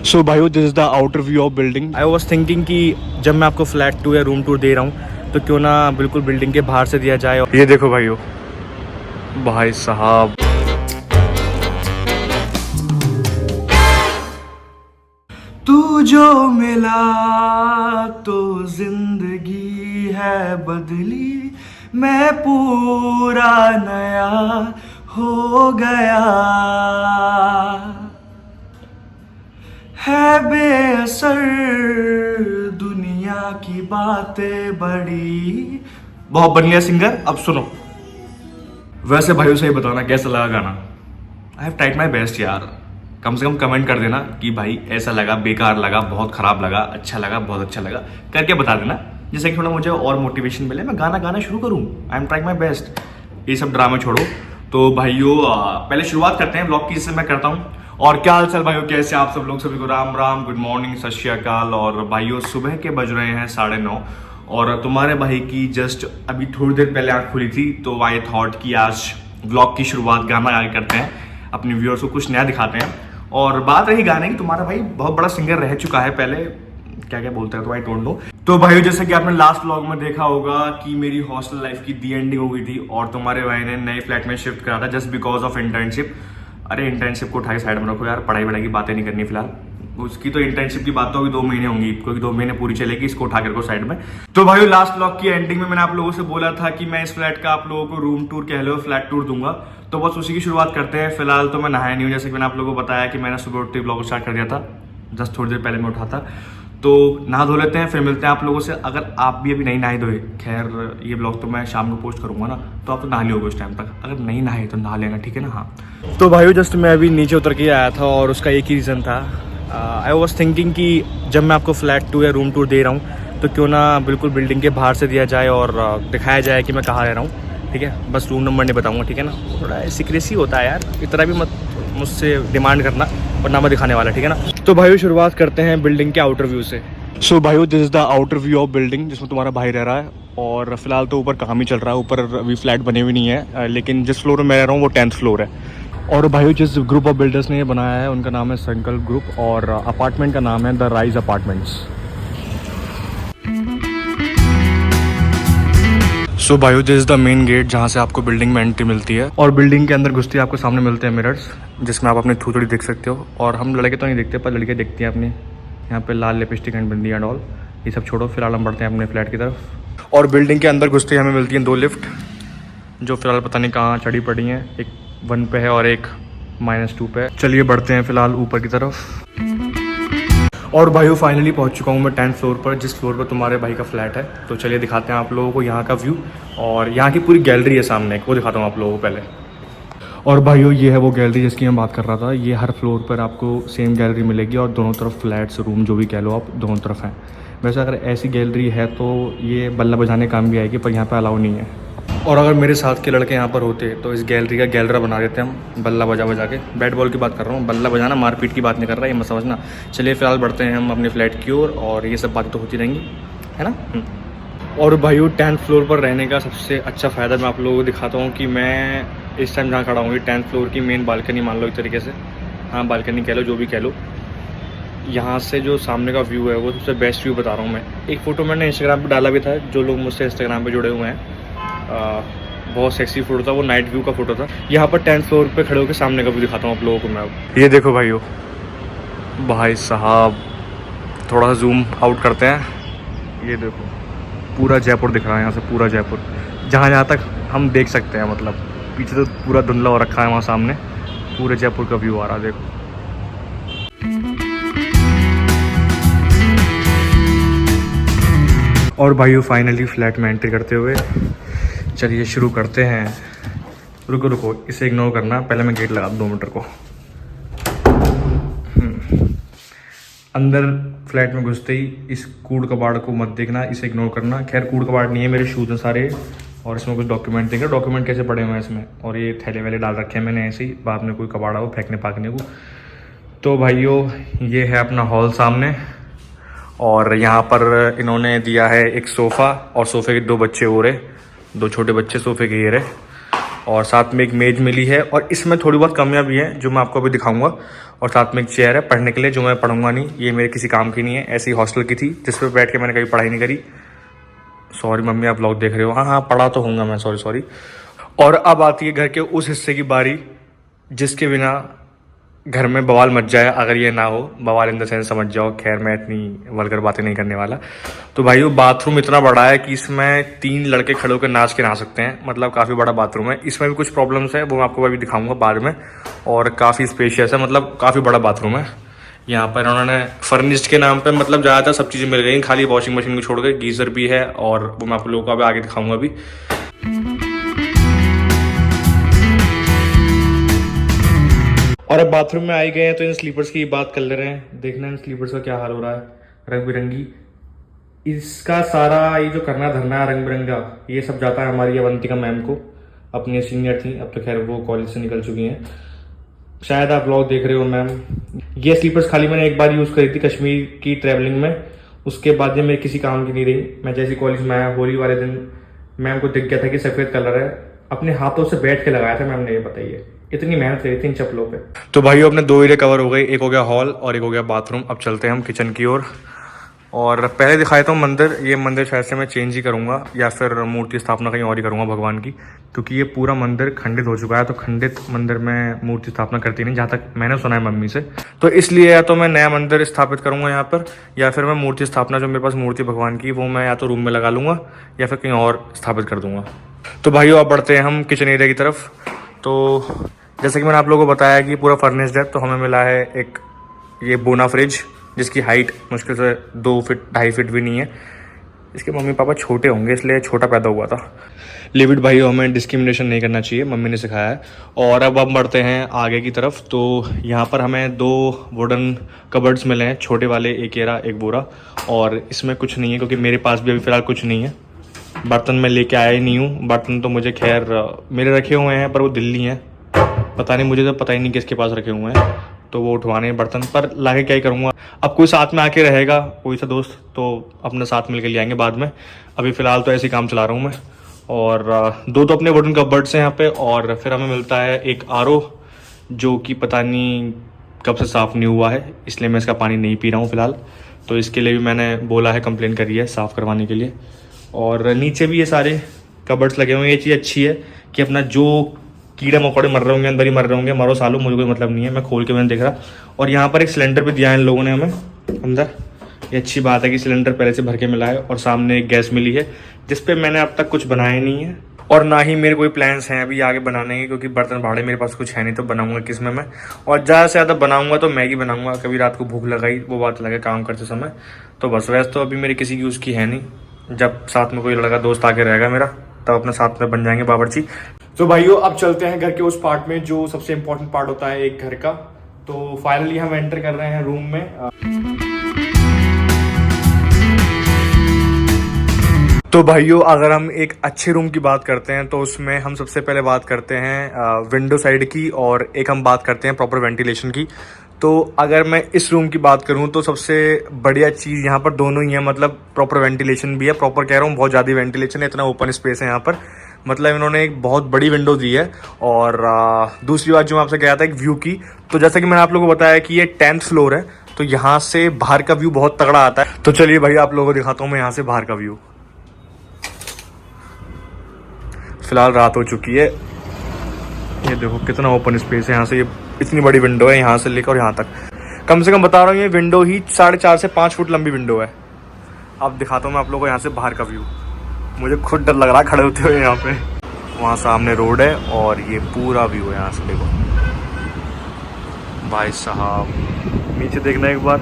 सो भाइयों this is the outer view of building. I was thinking कि जब मैं आपको फ्लैट टूर या रूम टूर दे रहा हूँ तो क्यों ना बिल्कुल बिल्डिंग के बाहर से दिया जाए। ये देखो भाइयों, भाई साहब तू जो मिला तो जिंदगी है बदली, मैं पूरा नया हो गया, है बेअसर दुनिया की बातें बड़ी। बहुत बन लिया सिंगर, अब सुनो। वैसे भाइयों से ही बताना कैसा लगा गाना। I have tried my best यार। कम से कम कमेंट कर देना कि भाई ऐसा लगा, बेकार लगा, बहुत खराब लगा, अच्छा लगा, बहुत अच्छा लगा, करके बता देना, जिससे कि थोड़ा मुझे और मोटिवेशन मिले, मैं गाना गाना शुरू करूँ। I am trying my best. ये सब ड्रामे छोड़ो। तो भाइयों पहले शुरुआत करते हैं ब्लॉग की, जिससे मैं करता हूँ। और क्या हाल चाल भाइयों, कैसे आप सब लोग? सभी को राम राम, गुड मॉर्निंग, सत श्री अकाल। और भाइयों सुबह के बज रहे हैं 9:30 और तुम्हारे भाई की जस्ट अभी थोड़ी देर पहले आँख खुली थी। तो आई थॉट कि आज ब्लॉग की शुरुआत गाना गा के करते हैं, अपने व्यूअर्स को कुछ नया दिखाते हैं। और बात रही गाने की, तुम्हारा भाई बहुत बड़ा सिंगर रह चुका है पहले, क्या क्या बोलता है तो आई डोंट नो। तो भाइयों जैसे कि आपने लास्ट व्लॉग में देखा होगा कि मेरी हॉस्टल लाइफ की दी एंडिंग हो गई थी और तुम्हारे भाई ने नए फ्लैट में शिफ्ट करा था जस्ट बिकॉज ऑफ इंटर्नशिप। अरे इंटर्नशिप को उठाई साइड में रखो यार, पढ़ाई वढ़ाई की बातें नहीं करनी फिलहाल। उसकी तो इंटर्नशिप की बात होगी 2 महीने होंगी, क्योंकि 2 महीने पूरी चलेगी, इसको उठा कर रखो साइड में। तो भाइयों लास्ट व्लॉग की एंडिंग में मैंने आप लोगों से बोला था कि मैं इस फ्लैट का आप लोगों को रूम टूर कह लो, फ्लैट टूर दूंगा। तो बस उसी की शुरुआत करते हैं। फिलहाल तो मैं नहाया नहीं हूँ, जैसे कि मैंने आप लोगों को बताया कि मैंने सुबह उठते ब्लॉग स्टार्ट कर दिया था, जस्ट थोड़ी देर पहले मैं उठा था। तो नहा धो लेते हैं, फिर मिलते हैं आप लोगों से। अगर आप भी अभी नहीं नहाए धोए, खैर ये ब्लॉग तो मैं शाम को पोस्ट करूंगा ना, तो आप तो नहा लियोगे उस टाइम तक। अगर नहीं नहाए तो नहा लेना, ठीक है ना? हाँ। तो भाइयों जस्ट मैं अभी नीचे उतर के आया था और उसका एक ही रीज़न था। आई वॉज थिंकिंग कि जब मैं आपको फ्लैट टूर या रूम टूर दे रहा हूँ तो क्यों ना बिल्कुल बिल्डिंग के बाहर से दिया जाए और दिखाया जाए कि मैं कहाँ रह रहा हूँ, ठीक है? बस रूम नंबर नहीं बताऊँगा, ठीक है ना? थोड़ा सीक्रेसी होता है यार, इतना भी मत मुझसे डिमांड करना, और ना मैं दिखाने वाला, ठीक है ना? तो भाइयों शुरुआत करते हैं बिल्डिंग के आउटर व्यू से। सो भाइयों this is the outer view of building, जिसमें तुम्हारा भाई रह रहा है। और फिलहाल तो ऊपर काम ही चल रहा है, ऊपर अभी फ्लैट बने हुए नहीं है, लेकिन जिस फ्लोर में मैं रह रहा हूँ वो 10th फ्लोर है। और भाइयों जिस ग्रुप ऑफ बिल्डर्स ने ये बनाया है उनका नाम है संकल्प ग्रुप, और अपार्टमेंट का नाम है द राइज अपार्टमेंट्स। सो भाइयों this is the main gate, जहाँ से आपको बिल्डिंग में एंट्री मिलती है। और बिल्डिंग के अंदर घुसते ही आपको सामने मिलते हैं मिरर्स, जिसमें आप अपनी थूथड़ी देख सकते हो। और हम लड़के तो नहीं देखते, पर लड़के देखती हैं अपनी यहाँ पे लाल lipstick and bindi and all. ये सब छोड़ो, फिलहाल हम बढ़ते हैं अपने फ्लैट की तरफ। और बिल्डिंग के अंदर घुसते ही हमें मिलती हैं 2 लिफ्ट, जो फिलहाल पता नहीं कहाँ चढ़ी पड़ी हैं। एक 1 पे है और एक -2 पे। चलिए बढ़ते हैं फिलहाल ऊपर की तरफ। और भाइयों फाइनली पहुंच चुका हूं मैं 10th फ्लोर पर, जिस फ्लोर पर तुम्हारे भाई का फ्लैट है। तो चलिए दिखाते हैं आप लोगों को यहाँ का व्यू, और यहाँ की पूरी गैलरी है सामने, वो दिखाता हूँ आप लोगों को पहले। और भाइयों ये है वो गैलरी जिसकी मैं बात कर रहा था। ये हर फ्लोर पर आपको सेम गैलरी मिलेगी, और दोनों तरफ फ्लैट्स, रूम जो भी कह लो आप, दोनों तरफ हैं। वैसे अगर ऐसी गैलरी है तो ये बल्ला बजाने काम भी आएगी, पर यहाँ पर अलाउ नहीं है। और अगर मेरे साथ के लड़के यहाँ पर होते तो इस गैलरी का गैलरा बना देते हम, बल्ला बजा बजा के। बैट बॉल की बात कर रहा हूँ, बल्ला बजाना, मारपीट की बात नहीं कर रहा, ये मत समझना। चलिए फिलहाल बढ़ते हैं हम अपने फ्लैट की ओर, और ये सब बातें तो होती रहेंगी, है ना? और भाइयों 10th फ्लोर पर रहने का सबसे अच्छा फ़ायदा मैं आप लोगों को दिखाता हूँ कि मैं इस टाइम जहाँ खड़ा हूँ, ये 10th फ्लोर की मेन बालकनी मान लो एक तरीके से। हाँ बालकनी कह लो, जो भी कह लो। यहाँ से जो सामने का व्यू है वो सबसे बेस्ट व्यू बता रहा हूँ मैं। एक फ़ोटो मैंने इंस्टाग्राम पर डाला भी था, जो लोग मुझसे इंस्टाग्राम पर जुड़े हुए हैं। बहुत सेक्सी फोटो था वो, नाइट व्यू का फोटो था। यहाँ पर 10th फ्लोर पे खड़े होकर सामने का व्यू दिखाता हूँ आप लोगों को मैं अब। ये देखो भाइयों, भाई साहब थोड़ा सा जूम आउट करते हैं। ये देखो पूरा जयपुर दिख रहा है यहाँ से, पूरा जयपुर जहाँ जहाँ तक हम देख सकते हैं। मतलब पीछे तो पूरा धुंधला हो रखा है, वहाँ सामने पूरे जयपुर का व्यू आ रहा है, देखो। और भाइयों फाइनली फ्लैट में एंट्री करते हुए चलिए शुरू करते हैं। रुको रुको, इसे इग्नोर करना, पहले मैं गेट लगा दूँ 2 मीटर को। अंदर फ्लैट में घुसते ही इस कूड़ कबाड़ को मत देखना, इसे इग्नोर करना। खैर कूड़ कबाड़ नहीं है, मेरे शूज़ हैं सारे, और इसमें कुछ डॉक्यूमेंट देंगे। डॉक्यूमेंट कैसे पड़े हुए हैं इसमें, और ये थैले वैले डाल रखे हैं मैंने ऐसे ही, बाद में कोई कबाड़ा हो फेंकने फाकने को। तो भाइयों ये है अपना हॉल सामने, और यहाँ पर इन्होंने दिया है एक सोफ़ा, और सोफ़े के 2 बच्चे हो रहे, 2 छोटे बच्चे सोफ़े के ये रहे। और साथ में एक मेज मिली है और इसमें थोड़ी बहुत कमियां भी हैं जो मैं आपको अभी दिखाऊंगा। और साथ में एक चेयर है पढ़ने के लिए जो मैं पढ़ूंगा नहीं, ये मेरे किसी काम की नहीं है, ऐसी हॉस्टल की थी जिस पर बैठ के मैंने कभी पढ़ाई नहीं करी। सॉरी मम्मी, आप व्लॉग देख रहे हो। हाँ हाँ, पढ़ा तो होऊंगा मैं, सॉरी सॉरी। और अब आती है घर के उस हिस्से की बारी जिसके बिना घर में बवाल मच जाए, अगर ये ना हो। बवाल इन द सेंस समझ जाओ, खैर मैं इतनी वल्गर बातें नहीं करने वाला। तो भाइयों बाथरूम इतना बड़ा है कि इसमें 3 लड़के खड़े होकर नाच के नहा सकते हैं, मतलब काफ़ी बड़ा बाथरूम है। इसमें भी कुछ प्रॉब्लम्स है, वो मैं आपको अभी दिखाऊंगा बाद में। और काफ़ी स्पेशियस है, मतलब काफ़ी बड़ा बाथरूम है। यहाँ पर उन्होंने फर्निश्ड के नाम पे मतलब ज़्यादातर सब चीज़ें मिल गई, खाली वॉशिंग मशीन को छोड़ के। गीज़र भी है और वो मैं आप लोगों को अभी आगे दिखाऊंगा अभी। और अब बाथरूम में आए गए हैं तो इन स्लीपर्स की बात कर ले रहे हैं। देखना इन स्लीपर्स का क्या हाल हो रहा है, रंग बिरंगी। इसका सारा ये जो करना धरना रंग बिरंगा, ये सब जाता है हमारी अवंतिका मैम को, अपनी सीनियर थी, अब तो खैर वो कॉलेज से निकल चुकी हैं। शायद आप व्लॉग देख रहे हो मैम। ये स्लीपर्स खाली मैंने एक बार यूज़ करी थी कश्मीर की ट्रैवलिंग में, उसके बाद ये मेरे किसी काम की नहीं रही। मैं जैसे कॉलेज में आया होली वाले दिन मैम को दिख गया था कि सफ़ेद कलर है, अपने हाथों से बैठ के लगाया था मैम ने, ये बताइए इतनी मेहनत करी थी इन चप्पलों पे। तो भाइयों अपने 2 एरिया कवर हो गए, एक हो गया हॉल और एक हो गया बाथरूम। अब चलते हैं हम किचन की ओर। और पहले दिखाया था मंदिर, ये मंदिर शायद से मैं चेंज ही करूँगा या फिर मूर्ति स्थापना कहीं और ही करूँगा भगवान की, क्योंकि ये पूरा मंदिर खंडित हो चुका है। तो खंडित मंदिर में मूर्ति स्थापना करती नहीं, जहाँ तक मैंने सुना है मम्मी से। तो इसलिए या तो मैं नया मंदिर स्थापित करूँगा यहाँ पर, या फिर मैं मूर्ति स्थापना जो मेरे पास मूर्ति भगवान की वो मैं या तो रूम में लगा लूँगा या फिर कहीं और स्थापित कर दूँगा। तो भाइयों अब बढ़ते हैं हम किचन एरिया की तरफ। तो जैसे कि मैंने आप लोगों को बताया कि पूरा फर्निश्ड है, तो हमें मिला है एक ये बोना फ्रिज जिसकी हाइट मुश्किल से 2 फीट 2.5 फीट भी नहीं है। इसके मम्मी पापा छोटे होंगे इसलिए छोटा पैदा हुआ था। लिविड भाई हमें डिस्क्रिमिनेशन नहीं करना चाहिए, मम्मी ने सिखाया है। और अब हम बढ़ते हैं आगे की तरफ। तो यहाँ पर हमें 2 वुडन कबर्ड्स मिले हैं, छोटे वाले, एक येरा एक बोरा। और इसमें कुछ नहीं है क्योंकि मेरे पास भी अभी फ़िलहाल कुछ नहीं है। बर्तन मैं लेके आया ही नहीं हूँ, बर्तन तो मुझे खैर मेरे रखे हुए हैं पर वो दिल्ली हैं, पता नहीं, मुझे तो पता ही नहीं किसके पास रखे हुए हैं, तो वो उठवाने बर्तन पर लाके क्या ही करूँगा। अब कोई साथ में आके रहेगा, कोई सा दोस्त, तो अपने साथ मिल के ले आएंगे बाद में। अभी फ़िलहाल तो ऐसे ही काम चला रहा हूँ मैं। और 2 तो अपने वुडन कबर्ड्स हैं यहाँ पे। और फिर हमें मिलता है एक आरओ जो कि पता नहीं कब से साफ़ नहीं हुआ है, इसलिए मैं इसका पानी नहीं पी रहा हूँ फ़िलहाल। तो इसके लिए भी मैंने बोला है, कंप्लेन करी है साफ़ करवाने के लिए। और नीचे भी ये सारे कबर्ड्स लगे हुए हैं। ये चीज़ अच्छी है कि अपना जो कीड़े मकोड़े मर रहे होंगे अंदर ही मर रहे होंगे, मरो सालों, मुझे कोई मतलब नहीं है, मैं खोल के मैंने देख रहा। और यहाँ पर एक सिलेंडर भी दिया है इन लोगों ने हमें अंदर। ये अच्छी बात है कि सिलेंडर पहले से भर के मिला है। और सामने एक गैस मिली है जिस पे मैंने अब तक कुछ बनाया नहीं है और ना ही मेरे कोई प्लान्स हैं अभी आगे बनाने के, क्योंकि बर्तन भाड़े मेरे पास कुछ है नहीं, तो बनाऊंगा किस में मैं। और ज़्यादा से ज़्यादा बनाऊंगा तो मैगी बनाऊंगा, कभी रात को भूख लगाई वो बात लगे काम करते समय। तो बस वैसे तो अभी मेरी किसी की उसकी है नहीं, जब साथ में कोई लड़का दोस्त आके रहेगा मेरा तब अपने साथ में बन जाएंगे बावर्ची। तो भाइयों अब चलते हैं घर के उस पार्ट में जो सबसे इम्पोर्टेंट पार्ट होता है एक घर का। तो फाइनली हम एंटर कर रहे हैं रूम में। तो भाइयों अगर हम एक अच्छे रूम की बात करते हैं तो उसमें हम सबसे पहले बात करते हैं विंडो साइड की, और एक हम बात करते हैं प्रॉपर वेंटिलेशन की। तो अगर मैं इस रूम की बात करूं तो सबसे बढ़िया चीज़ यहाँ पर दोनों ही है, मतलब प्रॉपर वेंटिलेशन भी है, प्रॉपर कह रहा हूँ बहुत ज़्यादा वेंटिलेशन है, इतना ओपन स्पेस है यहाँ पर, मतलब इन्होंने एक बहुत बड़ी विंडो दी है। और दूसरी बात जो मैं आपसे कह रहा था एक व्यू की, तो जैसा कि मैंने आप लोगों को बताया कि ये 10th फ्लोर है, तो यहाँ से बाहर का व्यू बहुत तगड़ा आता है। तो चलिए भाई आप लोगों को दिखाता हूँ मैं यहाँ से बाहर का व्यू। फिलहाल रात हो चुकी है, ये देखो कितना ओपन स्पेस है यहाँ से, ये इतनी बड़ी विंडो है यहाँ से लेकर यहाँ तक, कम से कम बता रहा हूँ ये विंडो ही 4.5 से 5 फुट लंबी विंडो है। अब दिखाता हूँ मैं आप लोगों को यहाँ से बाहर का व्यू। मुझे खुद डर लग रहा है खड़े होते हुए यहाँ पे। वहाँ सामने रोड है और ये पूरा व्यू है यहाँ से, देखो भाई साहब, नीचे देखना एक बार।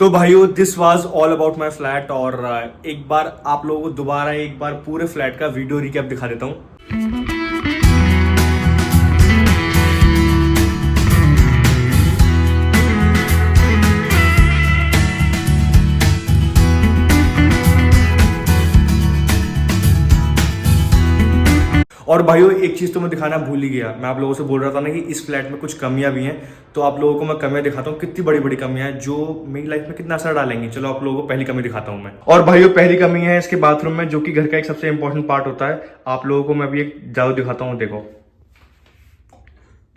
तो भाइयों this was all about my flat. और एक बार आप लोगों को दोबारा एक बार पूरे फ्लैट का वीडियो रिकैप दिखा देता हूँ। और भाइयों एक चीज़ तो मैं दिखाना भूल ही गया, मैं आप लोगों से बोल रहा था ना कि इस फ्लैट में कुछ कमियां भी हैं, तो आप लोगों को मैं कमियां दिखाता हूँ, कितनी बड़ी बड़ी कमियां हैं जो मेरी लाइफ में कितना असर डालेंगी। चलो आप लोगों को पहली कमी दिखाता हूँ मैं। और भाइयों पहली कमी है इसके बाथरूम में, जो कि घर का एक सबसे इंपॉर्टेंट पार्ट होता है। आप लोगों को मैं अभी एक जादू दिखाता हूँ, देखो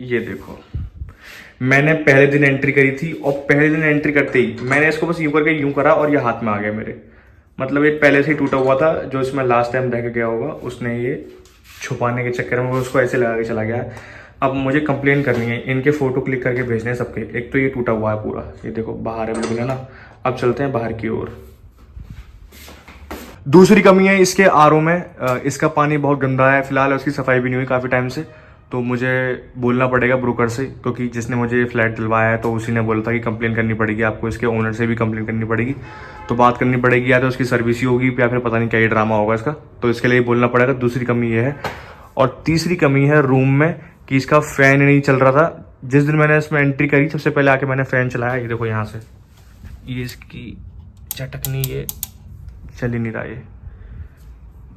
ये देखो, मैंने पहले दिन एंट्री करी थी और पहले दिन एंट्री करते ही मैंने इसको बस यूं करके यूं करा और ये हाथ में आ गया मेरे। मतलब ये पहले से ही टूटा हुआ था, जो इसमें लास्ट टाइम रह के गया होगा उसने ये छुपाने के चक्कर में वो उसको ऐसे लगा के चला गया है। अब मुझे कंप्लेन करनी है, इनके फोटो क्लिक करके भेजने हैं सबके। एक तो ये टूटा हुआ है पूरा, ये देखो बाहर है बिल्कुल, है ना। अब चलते हैं बाहर की ओर। दूसरी कमी है इसके आरओ में, इसका पानी बहुत गंदा है, फिलहाल उसकी सफाई भी नहीं हुई काफ़ी टाइम से, तो मुझे बोलना पड़ेगा ब्रोकर से, क्योंकि जिसने मुझे ये फ्लैट दिलवाया है तो उसी ने बोला था कि कंप्लेन करनी पड़ेगी आपको, इसके ओनर से भी कंप्लेन करनी पड़ेगी। तो बात करनी पड़ेगी, या तो उसकी सर्विस ही होगी या फिर पता नहीं क्या ये ड्रामा होगा इसका, तो इसके लिए बोलना पड़ेगा। दूसरी कमी ये है। और तीसरी कमी है रूम में, कि इसका फ़ैन नहीं चल रहा था। जिस दिन मैंने इसमें एंट्री करी सबसे पहले आके मैंने फ़ैन चलाया, ये देखो यहाँ से ये इसकी चटकनी ये चल ही नहीं रहा। ये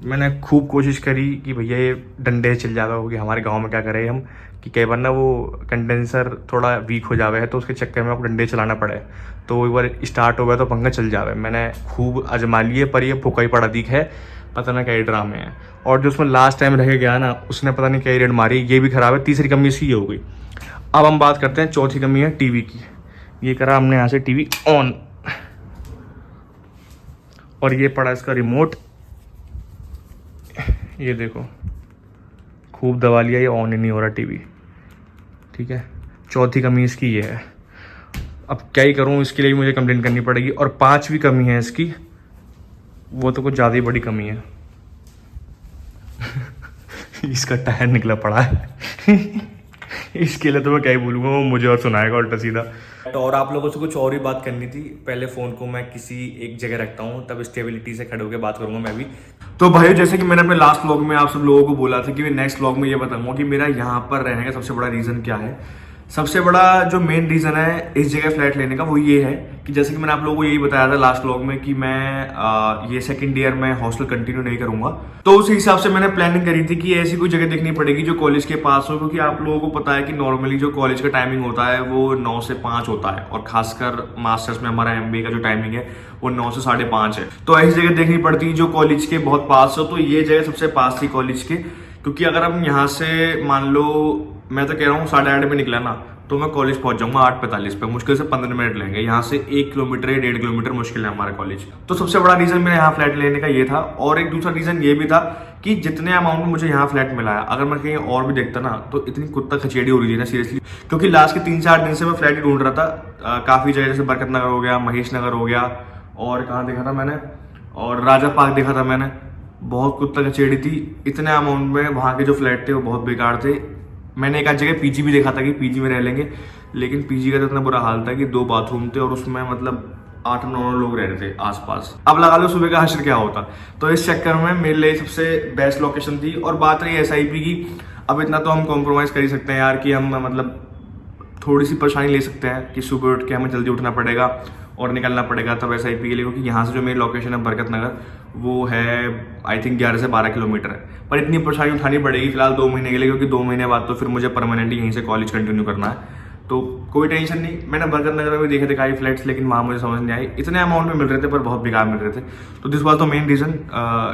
मैंने खूब कोशिश करी कि भैया ये डंडे चल जावे होगी, हमारे गांव में क्या करें हम कि कई बार ना वो कंडेंसर थोड़ा वीक हो जावे है, तो उसके चक्कर में आपको डंडे चलाना पड़े, तो एक बार स्टार्ट हो गया तो पंखा चल जावे। मैंने खूब आजमा लिए पर ये फुका ही पड़ा दिख है, पता ना क्या ड्रामे हैं। और जो उसमें लास्ट टाइम रह गया ना उसने पता नहीं क्या रेड मारी, ये भी खराब है। तीसरी कमी इसकी ये हो गई। अब हम बात करते हैं चौथी कमी है टीवी की। ये करा हमने यहाँ से टीवी ऑन, और ये पड़ा इसका रिमोट, ये देखो खूब दबा लिया, ये ऑन ही नहीं हो रहा टीवी, ठीक है। चौथी कमी इसकी ये है। अब क्या ही करूं, इसके लिए मुझे कंप्लेंट करनी पड़ेगी। और पांचवी कमी है इसकी, वो तो कुछ ज़्यादा ही बड़ी कमी है। इसका टायर निकला पड़ा है। इसके लिए तो मैं क्या ही बोलूँगा, वो मुझे और सुनाएगा उल्टा सीधा। और आप लोगों से कुछ और ही बात करनी थी। पहले फ़ोन को मैं किसी एक जगह रखता हूँ, तब स्टेबिलिटी से खड़े होकर बात करूँगा मैं भी। तो भाइयों जैसे कि मैंने अपने लास्ट व्लॉग में आप सब लोगों को बोला था कि मैं नेक्स्ट व्लॉग में ये बताऊंगा कि मेरा यहाँ पर रहने का सबसे बड़ा रीज़न क्या है। सबसे बड़ा जो मेन रीज़न है इस जगह फ्लैट लेने का वो ये है कि जैसे कि मैंने आप लोगों को यही बताया था लास्ट व्लॉग में कि मैं ये सेकंड ईयर में हॉस्टल कंटिन्यू नहीं करूंगा। तो उस हिसाब से मैंने प्लानिंग करी थी कि ऐसी कोई जगह देखनी पड़ेगी जो कॉलेज के पास हो, क्योंकि आप लोगों को पता है कि नॉर्मली जो कॉलेज का टाइमिंग होता है वो 9 से 5 होता है, और खासकर मास्टर्स में हमारा MBA का जो टाइमिंग है वो 9 से 5:30 है। तो ऐसी जगह देखनी पड़ती है जो कॉलेज के बहुत पास हो। तो ये जगह सबसे पास थी कॉलेज के, क्योंकि अगर हम यहाँ से मान लो मैं तो कह रहा हूँ 8:30 पे निकला ना तो मैं कॉलेज पहुंच जाऊंगा 8:45 पे। मुश्किल से 15 मिनट लेंगे, यहाँ से 1 किलोमीटर या 1.5 किलोमीटर मुश्किल है हमारा कॉलेज। तो सबसे बड़ा रीजन मेरा यहाँ फ्लैट लेने का ये था। और एक दूसरा रीजन ये भी था कि जितने अमाउंट में मुझे यहाँ फ्लैट मिला है, अगर मैं कहीं और भी देखता ना तो इतनी कुत्ता खचेड़ी हो रही थी ना सीरियसली, क्योंकि लास्ट के 3-4 दिन से मैं फ्लैट ही ढूंढ रहा था। काफी जगह जैसे बरकत नगर हो गया, महेश नगर हो गया, और कहाँ देखा था मैंने, और राजा पार्क देखा था मैंने। बहुत कुत्ता कचेड़ी थी, इतने अमाउंट में वहाँ के जो फ्लैट थे वो बहुत बेकार थे। मैंने एक आध जगह पीजी भी देखा था कि पीजी में रह लेंगे, लेकिन पीजी का तो इतना बुरा हाल था कि 2 बाथरूम थे और उसमें मतलब 8-9 लोग रह रहे थे आसपास। अब लगा लो सुबह का हश्र क्या होता। तो इस चक्कर में मेरे लिए सबसे बेस्ट लोकेशन थी। और बात रही SIP की, अब इतना तो हम कॉम्प्रोमाइज़ कर ही सकते हैं यार कि हम मतलब थोड़ी सी परेशानी ले सकते हैं कि सुबह उठ के हमें जल्दी उठना पड़ेगा और निकलना पड़ेगा तब SIP के लिए, क्योंकि यहाँ से जो मेरी लोकेशन है बरकत नगर वो है आई थिंक 11 से 12 किलोमीटर है। पर इतनी परेशानी उठानी पड़ेगी फिलहाल 2 महीने के लिए, क्योंकि 2 महीने बाद तो फिर मुझे परमानेंटली यहीं से कॉलेज कंटिन्यू करना है। तो कोई टेंशन नहीं। मैंने बरकत नगर में भी देखे थे काफ़ी फ्लैट्स, लेकिन वहाँ मुझे समझ नहीं आई, इतने अमाउंट में मिल रहे थे पर बहुत बेकार मिल रहे थे। तो this was the main reason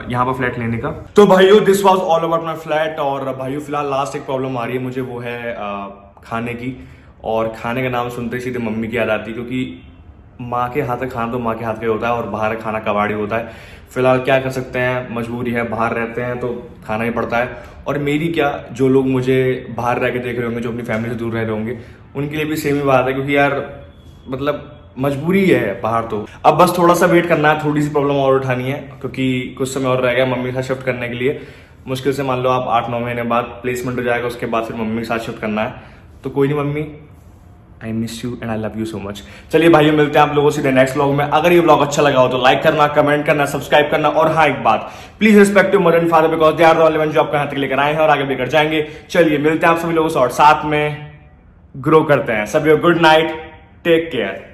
यहाँ पर फ्लैट लेने का। तो भाइयों this was all about my flat. और भाइयों फिलहाल लास्ट एक प्रॉब्लम आ रही है मुझे, वो है खाने की। और खाने का नाम सुनते ही सीधे मम्मी की याद आती है, क्योंकि माँ के हाथ का खाना तो माँ के हाथ का ही होता है और बाहर का खाना कबाड़ी होता है। फिलहाल क्या कर सकते हैं, मजबूरी है, बाहर रहते हैं तो खाना ही पड़ता है। और मेरी क्या, जो लोग मुझे बाहर रह के देख रहे होंगे, जो अपनी फैमिली से दूर रह रहे होंगे, उनके लिए भी सेम ही बात है, क्योंकि यार मतलब मजबूरी है बाहर। तो अब बस थोड़ा सा वेट करना है, थोड़ी सी प्रॉब्लम और उठानी है, क्योंकि कुछ समय और रह गया मम्मी के साथ शिफ्ट करने के लिए। मुश्किल से मान लो आप 8-9 महीने बाद प्लेसमेंट हो जाएगा, उसके बाद फिर मम्मी के साथ शिफ्ट करना है। तो कोई नहीं mummy, I miss you and I love you so much. चलिए भाइयों मिलते हैं आप लोगों से नेक्स्ट व्लॉग में। अगर ये व्लॉग अच्छा लगा हो तो लाइक करना, कमेंट करना, सब्सक्राइब करना। और हाँ एक बात, please respect to mother and father, because they are the only one जो आपको यहाँ तक लेकर आए हैं और आगे लेकर जाएंगे। चलिए मिलते हैं आप सभी लोगों से और साथ में ग्रो करते हैं। सभी गुड नाइट, टेक केयर।